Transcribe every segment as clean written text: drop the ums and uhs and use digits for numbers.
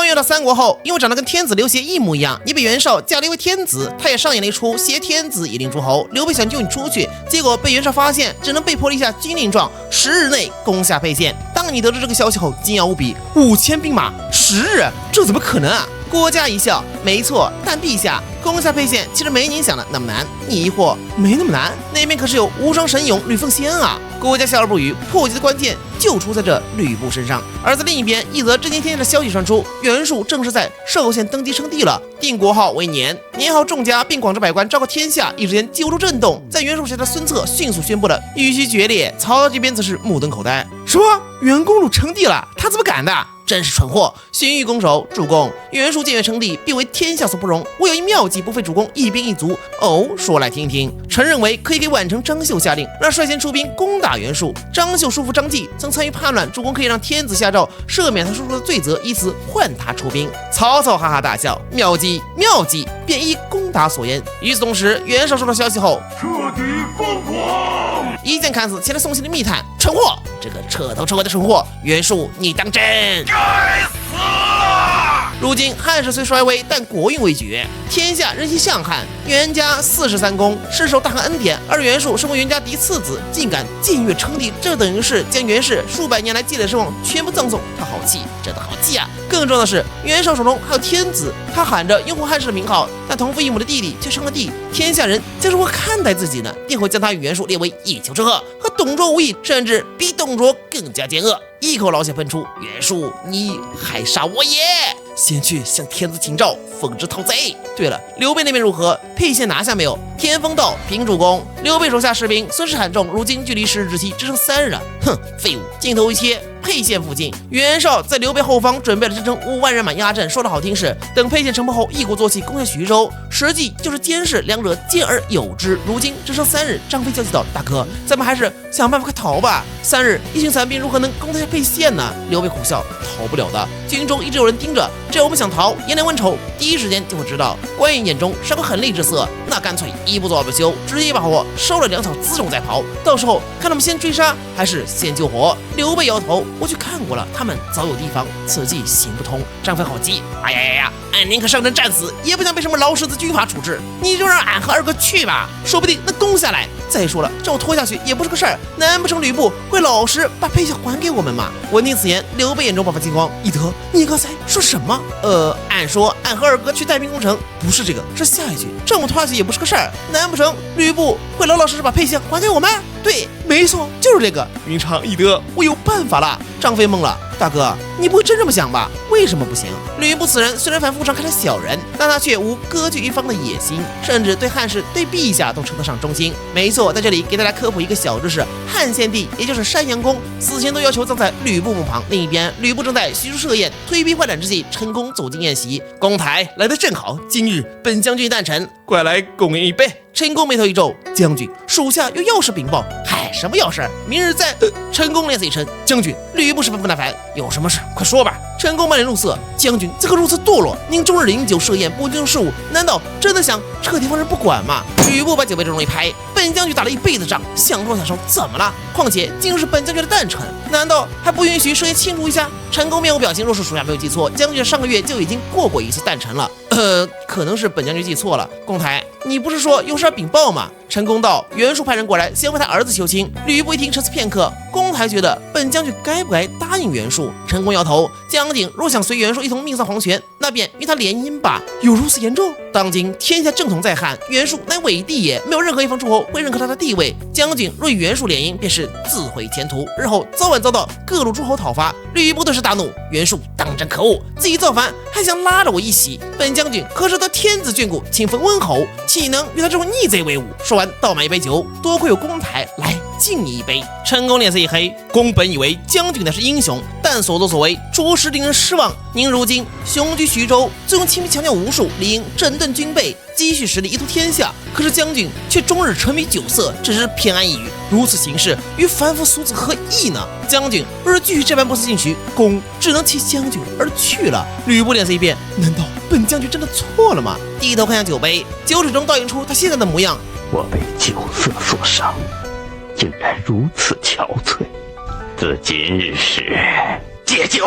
穿越到三国后，因为长得跟天子刘协一模一样，你被袁绍嫁了一位天子，他也上演了一出挟天子以令诸侯。刘备想救你出去，结果被袁绍发现，只能被迫立下军令状，10日内攻下沛县。当你得知这个消息后，惊讶无比，5000兵马10日，这怎么可能啊？郭嘉一笑，没错，但陛下攻下沛县其实没您想的那么难。你疑惑，没那么难，那边可是有无双神勇吕奉先啊！郭嘉笑而不语，破局的关键就出在这吕布身上。而在另一边，一则震惊天下的消息传出，袁术正式在寿县登基称帝了，定国号为年，年号众家，并广植百官，昭告天下。一时间九州震动，在袁术下的孙策迅速宣布了与其决裂。曹操这边则是目瞪口呆，说袁公主称帝了，他怎么敢的？真是蠢货！荀彧拱手，主公，袁术见愿称帝，并为天下所不容。我有一妙计，不费主公一兵一卒。哦，说来听听。臣认为可以给宛城张绣下令，让率先出兵攻打袁术。张绣叔父张继曾参与叛乱，主公可以让天子下诏赦免他叔叔的罪责，以此换他出兵。曹操哈哈大笑，妙计，妙计，便依攻打所言。与此同时，袁绍收到消息后，彻底疯狂，一剑砍死前来送信的密探，蠢货！这个彻头彻尾的蠢货，袁术，你当真？该死！如今汉室虽衰微，但国运未绝，天下人心向汉。袁家43公，世受大汉恩典，而袁术身为袁家嫡次子，竟敢僭越称帝，这等于是将袁氏数百年来积累的声望全部葬送。他好气，真的好气啊！更重要的是，袁绍手中还有天子，他喊着拥护汉室的名号，但同父异母的弟弟却称了帝，天下人将如何看待自己呢？定会将他与袁术列为一丘之貉，和董卓无异，甚至比董卓更加奸恶。一口老血喷出，袁术，你还杀我也！先去向天子请诏，封之讨贼。对了，刘备那边如何？沛县拿下没有？天风道，平主公，刘备手下士兵损失惨重，如今距离10日之期只剩3日了。哼，废物！镜头一切，沛县附近，袁绍在刘备后方准备了整整5万人马压阵。说的好听是等沛县城破后一鼓作气攻下徐州，实际就是监视两者兼而有之。如今只剩3日，张飞焦急道：“大哥，咱们还是想办法快逃吧！3日，一群残兵如何能攻得下沛县呢？”刘备苦笑：“逃不了的，军中一直有人盯着，只要我们想逃，颜良问丑，第一时间就会知道。关羽眼中闪过狠厉之色，那干脆一不做二不休，直接把火收了粮草辎重再跑。到时候看他们先追杀还是先救火。”刘备摇头：“我去看过了，他们早有提防，此计行不通。”张飞好急：“哎呀，俺宁可上阵战死，也不想被什么老狮子军阀处置。你就让俺和二哥去吧，说不定能攻下来。再说了，这我拖下去也不是个事儿，难不成吕布会老实把沛县还给我们吗？”闻听此言，刘备眼中爆发惊慌：“翼德，你刚才说什么？俺说俺和二哥去带兵攻城，不是这个，是下一句。这么拖下去也不是个事儿，难不成吕布会老老实实把沛县还给我们？对，没错，就是这个。云长，翼德，我有办法了。”张飞懵了：“大哥，你不会真这么想吧？为什么不行？”吕布此人虽然反复上看他小人，但他却无割据一方的野心，甚至对汉室、对陛下都称得上忠心。没错，在这里给大家科普一个小知识：汉献帝也就是山阳公死前都要求葬在吕布墓旁。另一边，吕布正在徐州设宴，推逼换盏之际，成功走进宴席。公台来得正好，今日本将军诞辰，快来共饮一杯。陈宫眉头一皱：“将军，属下有要事禀报。”“嗨，什么要事？明日再……”陈宫脸色一沉：“将军，吕布十分不耐烦，有什么事快说吧。”陈宫满脸怒色：“将军怎可如此堕落？您终日饮酒设宴，不经事务，难道真的想彻底放任不管吗？”吕布把酒杯中一拍：“本将军打了一辈子仗，想说想说，怎么了？况且今日是本将军的诞辰，难道还不允许设宴庆祝一下？”陈宫面无表情，若是属下没有记错，将军上个月就已经过过一次诞辰了。可能是本将军记错了。公台，你不是说有事禀报吗？陈宫道：“袁术派人过来，先为他儿子求亲。”吕布一听，沉思片刻。公台觉得本将军该不该答应袁术？陈宫摇头：“将军若想随袁术一同命丧黄泉，那便与他联姻吧。”有如此严重？当今天下正统在汉，袁术乃伪帝也，没有任何一方诸侯会认可他的地位。将军若与袁术联姻，便是自毁前途，日后早晚遭到各路诸侯讨伐。吕布顿时大怒：“袁术当真可恶，自己造反还想拉着我一起！本将军可是得天子眷顾，亲封温侯，岂能与他这种逆贼为伍？”说完，倒满一杯酒，多亏有公台来敬你一杯。陈宫脸色一黑：“公本以为将军乃是英雄，但所作所为着实令人失望。您如今雄居徐州，最用亲兵强将无数，理应整顿军备，积蓄实力，一统天下。可是将军却终日沉迷酒色，只是偏安一隅，如此行事与凡夫俗子何异呢？将军若是继续这般不思进取，公只能弃将军而去了。”吕布脸色一变：“难道本将军真的错了吗？”低头看向酒杯，酒水中倒映出他现在的模样。我被酒色所伤，竟然如此憔悴。自今日始，戒酒。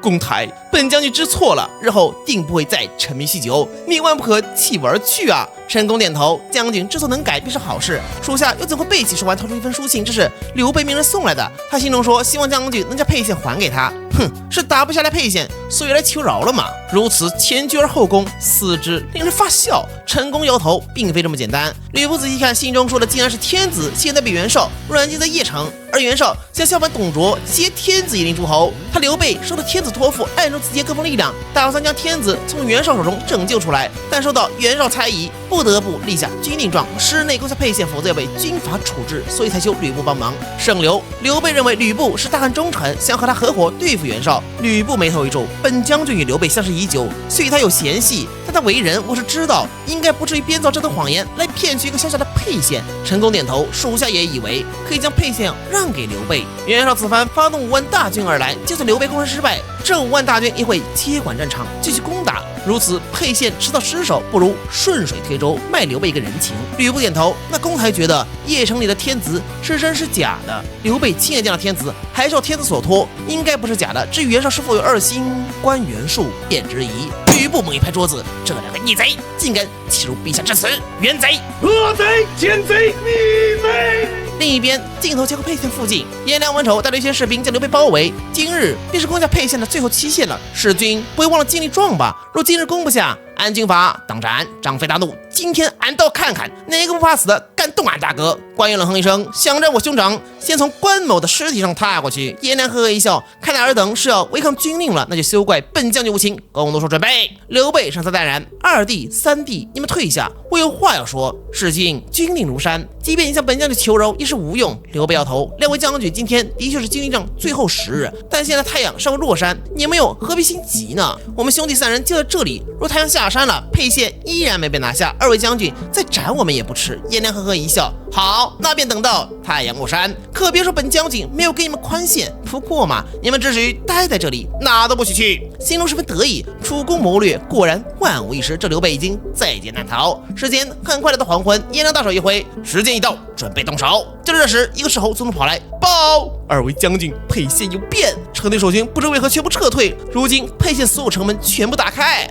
公台，本将军知错了，日后定不会再沉迷酗酒，你万不可弃我而去啊！陈宫点头，将军知错能改便是好事，属下又怎会背起手腕掏出一封书信？这是刘备命人送来的。他信中说，希望将军能将沛县还给他。哼，是打不下来沛县，所以来求饶了嘛。如此前倨而后恭，思之令人发笑。陈宫摇头，并非这么简单。吕布仔细看，信中说的竟然是天子现在被袁绍软禁在邺城，而袁绍想效仿董卓，挟天子以令诸侯。他刘备受到天子托付，暗中集结各方力量，打算将天子从袁绍手中拯救出来，但受到袁绍猜疑，不得不立下军令状，师内攻下沛县，否则要被军法处置，所以才求吕布帮忙。省刘备认为吕布是大汉忠臣，想和他合伙对付袁绍。吕布眉头一皱，本将军与刘备相识已久，虽他有嫌隙，但他为人我是知道，应该不至于编造这等谎言来骗取一个小小的沛县。陈宫点头，属下也以为可以将沛县让给刘备。袁绍此番发动5万大军而来，就算刘备攻城失败，这5万大军也会接管战场继续攻打。如此沛县迟早失守，不如顺水推舟，卖刘备一个人情。吕布点头，那公台觉得邺城里的天子是真是假的？刘备亲眼见到天子，还受天子所托，应该不是假的。至于袁绍是否有2心，关袁术便质疑。吕布猛一拍桌子，这2个逆贼竟敢欺辱陛下之词，冤贼！恶贼、奸贼、逆贼！另一边，镜头切回沛县附近，颜良、文丑带着一些士兵将刘备包围。今日便是攻下沛县的最后期限了，士军不会忘了尽力壮吧？若今日攻不下，按军法当斩。张飞大怒，今天俺倒看看哪个不怕死的敢动俺大哥！关羽冷哼一声，想斩我兄长，先从关某的尸体上踏过去。颜良呵呵一笑，看来尔等是要违抗军令了，那就休怪本将军无情。公都说准备。刘备神色淡然，2弟、3弟，你们退下，我有话要说。士敬军令如山，即便你向本将军求饶也是无用。刘备摇头，2位将军，今天的确是军令状最后10日，但现在太阳尚未落山，你们又何必心急呢？我们兄弟3人就在这里，若太阳下山了，沛县依然没被拿下，2位将军再斩我们也不迟。颜良呵呵一笑，好，那便等到太阳落山。可别说本将军没有给你们宽限，不过嘛，你们只许待在这里，哪都不许去。心中十分得意，出宫谋略果然万无一失，这刘备已经在劫难逃。时间很快来到黄昏，颜良大手一挥，时间一到，准备动手。就在这时，一个斥候从中跑来，报：2位将军，沛县有变，城内守军不知为何全部撤退，如今沛县所有城门全部打开。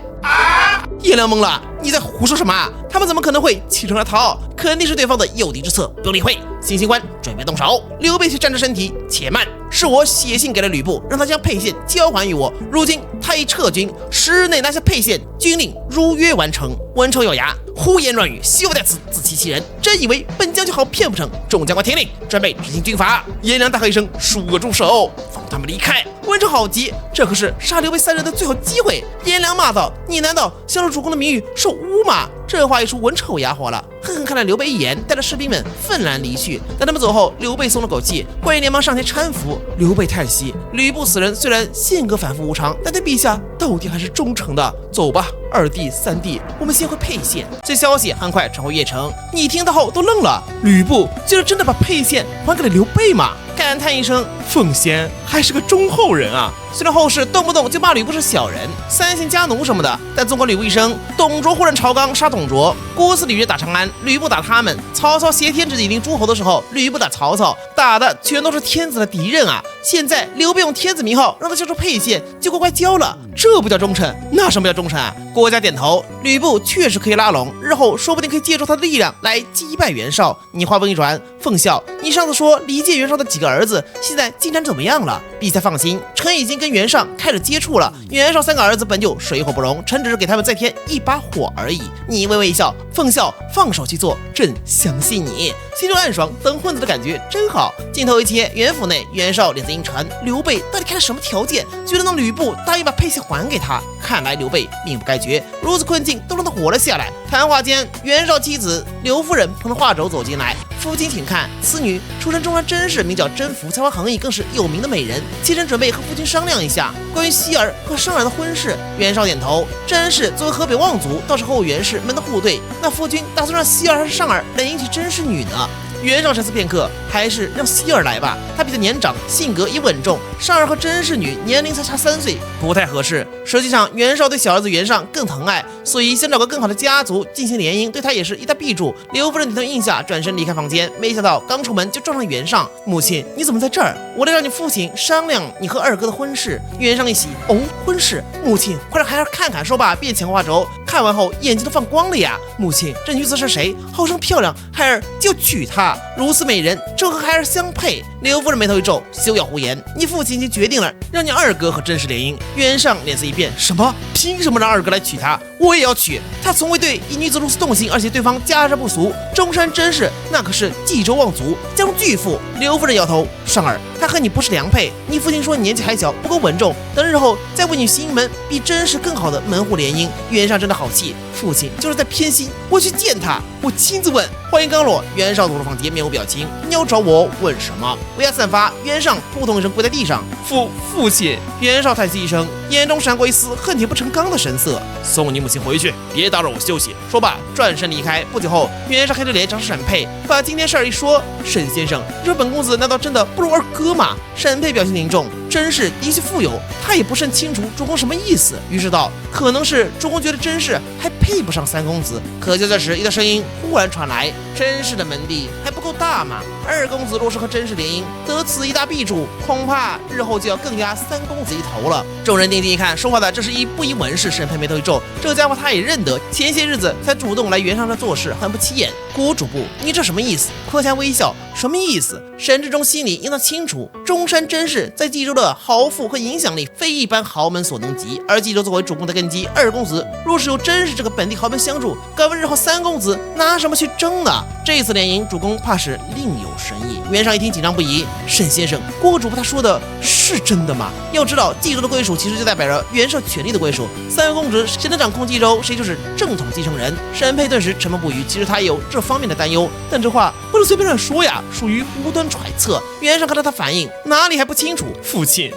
颜良懵了，你在胡说什么？他们怎么可能会弃城而逃？肯定是对方的诱敌之策，不用理会。新刑官准备动手。刘备却站着身体，且慢，是我写信给了吕布，让他将沛县交还于我。如今他已撤军，10日内拿下沛县，军令如约完成。文丑咬牙，胡言乱语，休在此自欺欺人，真以为本将军好骗不成？众将官听令，准备执行军法。颜良大喝一声，数个住手，放他们离开。文丑好急，这可是杀刘备3人的最后机会。颜良骂道：“你难道想让主公的名誉受污吗？”这话一出，文丑哑火了，狠狠看了刘备一眼，带着士兵们愤然离去。等他们走后，刘备松了口气，关羽连忙上前搀扶。刘备叹息：“吕布此人虽然性格反复无常，但对陛下到底还是忠诚的。走吧，2弟、3弟，我们先回沛县。”这消息很快传回邺城，你听到后都愣了。吕布居然真的把沛县还给了刘备吗？感叹一声，奉先还是个忠厚人啊。虽然后世动不动就骂吕布是小人、3姓家奴什么的，但纵观吕布一生，董卓忽然朝纲杀董卓，郭汜、吕雉打长安，吕布打他们；曹操挟天子以令诸侯的时候，吕布打曹操，打的全都是天子的敌人啊。现在刘备用天子名号让他交出沛县，就乖乖交了，这不叫忠诚，那什么叫忠诚啊？郭嘉点头，吕布确实可以拉拢，日后说不定可以借助他的力量来击败袁绍。你话锋一转，奉孝，你上次说离间袁绍的几个儿子，现在进展怎么样了？陛下放心，臣已经跟袁绍开始接触了。袁绍3个儿子本就水火不容，臣只是给他们再添一把火而已。你微微一笑，奉孝，放手去做，朕相信你。心中暗爽，等混子的感觉真好。镜头一切，袁府内，袁绍脸色阴沉，刘备到底开了什么条件，居然让吕布答应把沛县还给他？看来刘备命不该绝，如此困境都让他活了下来。谈话间，袁绍妻子刘夫人捧着画轴走进来，夫亲请看，此女出身中山甄氏，名叫甄宓，才华横溢，更是有名的美人。妾身准备和夫君商量一下关于希儿和商儿的婚事。袁绍点头，甄氏作为河北望族，倒是后袁氏门的户对，那夫君打算让希儿还是商儿来迎娶甄氏女呢？袁绍沉思片刻，还是让希儿来吧。他比较年长，性格也稳重。尚儿和甄氏女年龄才差3岁，不太合适。实际上，袁绍对小儿子袁尚更疼爱，所以想找个更好的家族进行联姻，对他也是一大弊处。刘夫人点头应下，转身离开房间。没想到刚出门就撞上袁尚。母亲，你怎么在这儿？我得让你父亲商量你和二哥的婚事。袁尚一喜，哦，婚事？母亲，快让孩儿看看。说罢便抢话轴，看完后眼睛都放光了呀。母亲，这女子是谁？好生漂亮，孩儿就娶她。如此美人，正和孩儿相配。刘夫人眉头一皱，休要胡言，你父亲已经决定了，让你二哥和甄氏联姻。袁尚脸色一变，什么？凭什么让二哥来娶她？我也要娶。他从未对一女子如此动心，而且对方家世不俗，中山甄氏那可是冀州望族，家中巨富。刘夫人摇头，尚儿，他和你不是良配。你父亲说你年纪还小，不够稳重，等日后再为你寻一门比甄氏更好的门户联姻。袁尚真的好气，父亲就是在偏心。我去见他，我亲自问。话音刚落，袁绍走入房间，面无表情。你要找我问什么？威压散发，袁尚扑通一声跪在地上。父亲！袁绍叹息一声，眼中闪过一丝恨铁不成钢的神色。送你母亲回去，别打扰我休息。说罢，转身离开。不久后，袁绍黑着脸找沈佩，把今天事儿一说。沈先生，你说本公子难道真的不如二哥吗？沈佩表情凝重，甄氏的确富有，他也不甚清楚主公什么意思。于是道，可能是主公觉得甄氏还配不上三公子。可就这时，一道声音忽然传来：甄氏的门第还不够大吗？二公子若是和甄氏联姻，得此一大弊处，恐怕日后就要更压三公子一头了。众人定睛一看，说话的这是一不疑文士。沈佩眉头一皱，这家伙他也认得，前些日子才主动来袁尚这做事，很不起眼。郭主簿，你这什么意思？郭嘉微笑，什么意思？沈志忠心里应当清楚，中山甄氏在冀州的豪富和影响力非一般豪门所能及，而冀州作为主公的根基，二公子若是有甄氏这个本地豪门相助，敢问日后三公子拿什么去争呢？这次联姻，主公怕是另有深意。袁绍一听紧张不已，沈先生，郭主簿他说的是真的吗？要知道，冀州的归属其实就代表着袁绍权力的归属，三公子谁能掌控冀州，谁就是正统继承人。沈佩顿时沉默不语，其实他也有这方面的担忧，但这话不能随便乱说呀，属于无端揣测。袁绍看到他反应，哪里还不清楚？父亲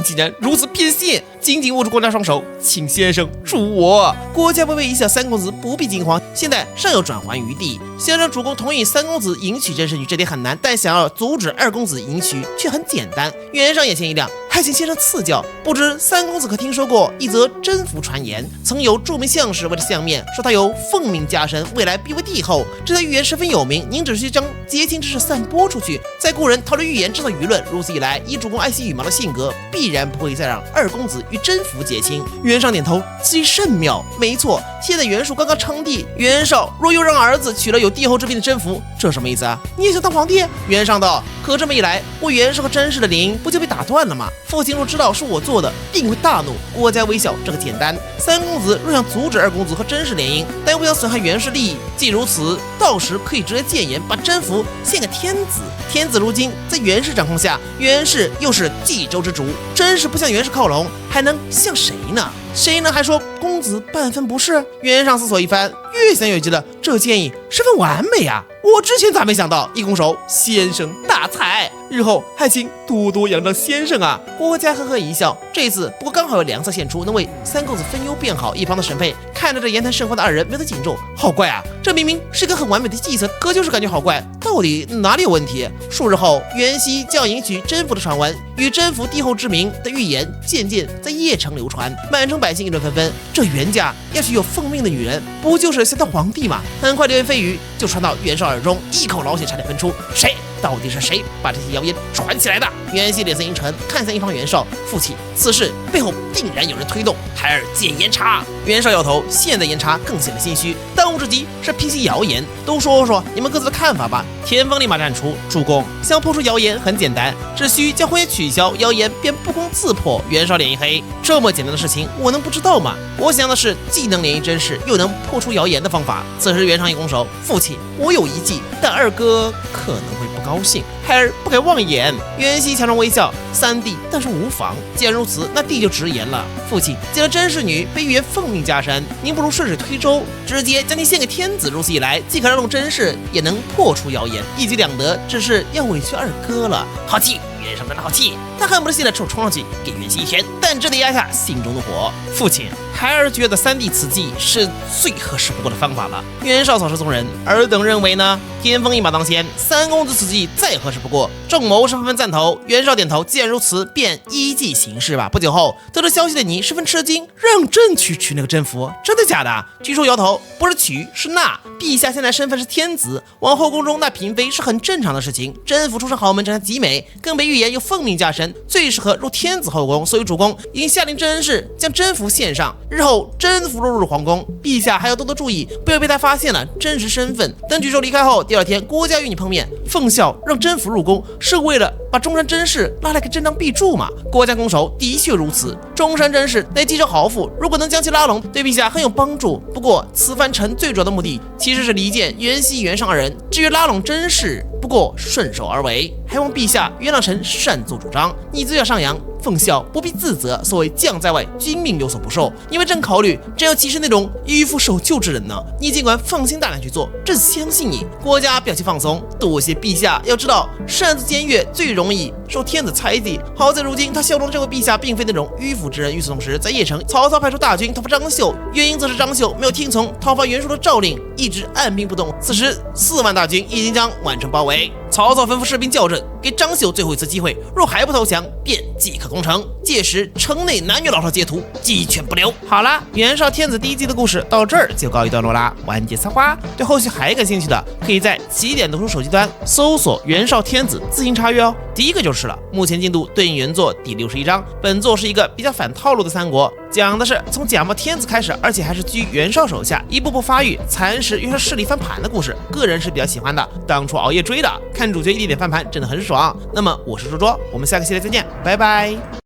竟然如此偏心，紧紧握住郭嘉双手，请先生助我。郭嘉微微一笑，三公子不必惊慌，现在尚有转圜余地。想让主公同意三公子迎娶甄氏女，这点很难，但想要阻止二公子迎娶却很简单。袁绍眼前一亮，还请先生赐教，不知三公子可听说过一则甄宓传言？曾有著名相士为了相面，说他有奉命加身，未来必为帝后。这条预言十分有名，您只需将结亲之事散播出去，在故人逃离预言，制造舆论。如此一来，以主公爱惜羽毛的性格，必然不会再让二公子与甄宓结亲。袁绍点头，此意甚妙。没错，现在袁术刚刚称帝，袁绍若又让儿子娶了有帝后之命的甄宓，这什么意思啊？你也想当皇帝？袁绍道，可这么一来，我袁绍和甄氏的联姻不就被打断了吗？父亲若知道是我做的，定会大怒。郭嘉微笑，这个简单。三公子若想阻止二公子和甄氏联姻，但又不想损害袁氏利益，既如此，到时可以直接谏言，把甄宓献给天子。天子如今在袁氏掌控下，袁氏又是冀州之主，甄氏不向袁氏靠拢，还能向谁呢？谁能还说公子半分不是？袁尚思索一番，越想越觉得这建议十分完美啊！我之前咋没想到？一拱手，先生大才，日后还请多多仰仗先生啊！郭嘉呵呵一笑，这次不过刚好有良策献出，能为三公子分忧便好。一旁的沈佩看着这言谈甚欢的二人，眉头紧皱，好怪啊！这明明是个很完美的计策，可就是感觉好怪，到底哪里有问题？数日后，袁熙将要迎娶甄宓的传闻，与甄宓帝后之名的预言渐渐在邺城流传，满城百姓议论纷纷。这袁家要是有奉命的女人，不就是想当皇帝吗？很快流言蜚语就传到袁绍耳中，一口老血差点喷出。谁？到底是谁把这些谣言传起来的？袁熙脸色阴沉，看向一旁袁绍，父亲，此事背后定然有人推动，孩儿见严查。袁绍摇头，现在严查更显得心虚，当务之急是平息谣言。都说你们各自的看法吧。田丰立马站出，主公，想破除谣言很简单，只需将婚约取消，谣言便不攻自破。袁绍脸一黑，这么简单的事情我能不知道吗？我想的是既能联姻甄氏，又能破除谣言的方法。此时袁绍一拱手，父亲，我有一计，但二哥可能会不高兴，孩儿不该妄言。袁熙强装微笑，三弟但是无妨。既然如此，那弟就直言了。父亲，既然甄氏女被预言奉命加身，您不如顺水推舟，直接将其献给天子。如此一来，既可让动甄氏，也能破除谣言，一举两得。只是要委屈二哥了。好气！袁绍真的好气，他恨不得现在冲上去给袁熙一拳。但但只得压下心中的火。父亲还是觉得3弟此计是最合适不过的方法了。袁绍草是宗人，尔等认为呢？天风一马当先，3公子此计再合适不过。众谋士纷纷赞同。袁绍点头，既然如此，便依计行事吧。不久后，得知消息的你十分吃惊，让朕去取那个甄宓，真的假的？据说摇头，不是取，是纳。陛下现在身份是天子，往后宫中纳嫔妃是很正常的事情。甄宓出身豪门，长相极美，更被预言有奉命加身，最适合入天子后宫。所以主公已经下令甄氏将甄宓献上，日后甄宓落入皇宫，陛下还要多多注意，不要被他发现了真实身份。等举手离开后，第2天郭嘉与你碰面，奉孝让甄宓入宫，是为了把中山甄氏拉来给朕当臂助嘛？郭嘉攻守的确如此，中山甄氏乃继承豪富，如果能将其拉拢，对陛下很有帮助。不过此番臣最主要的目的其实是离间袁熙、袁尚2人，至于拉拢甄氏，不过顺手而为，还望陛下原谅臣擅作主张。你自要上扬，奉孝不必自责，所谓将在外，君命有所不受。因为朕考虑，朕要其实那种迂腐守旧之人呢。你尽管放心大胆去做，朕相信你。郭嘉表情放松，多谢陛下。要知道，擅自僭越最容易受天子猜忌。好在如今他效忠的这位陛下并非那种迂腐之人。与此同时，在邺城，曹操派出大军讨伐张绣，原因则是张绣没有听从讨伐袁术的诏令，一直按兵不动。此时4万大军已经将宛城包围。曹操吩咐士兵校正，给张绣最后一次机会，若还不投降，便即刻攻城。届时城内男女老少皆屠，鸡犬不留。好啦，袁绍天子第1季的故事到这儿就告一段落啦，完结撒花。对后续还感兴趣的，可以在起点读书手机端搜索袁绍天子自行查阅哦。第一个就是了，目前进度对应原作第61章。本作是一个比较反套路的三国，讲的是从假冒天子开始，而且还是居袁绍手下，一步步发育，蚕食袁绍势力翻盘的故事，个人是比较喜欢的。当初熬夜追的，看主角一点点翻盘真的很爽。那么我是卓卓，我们下个系列再见，拜拜。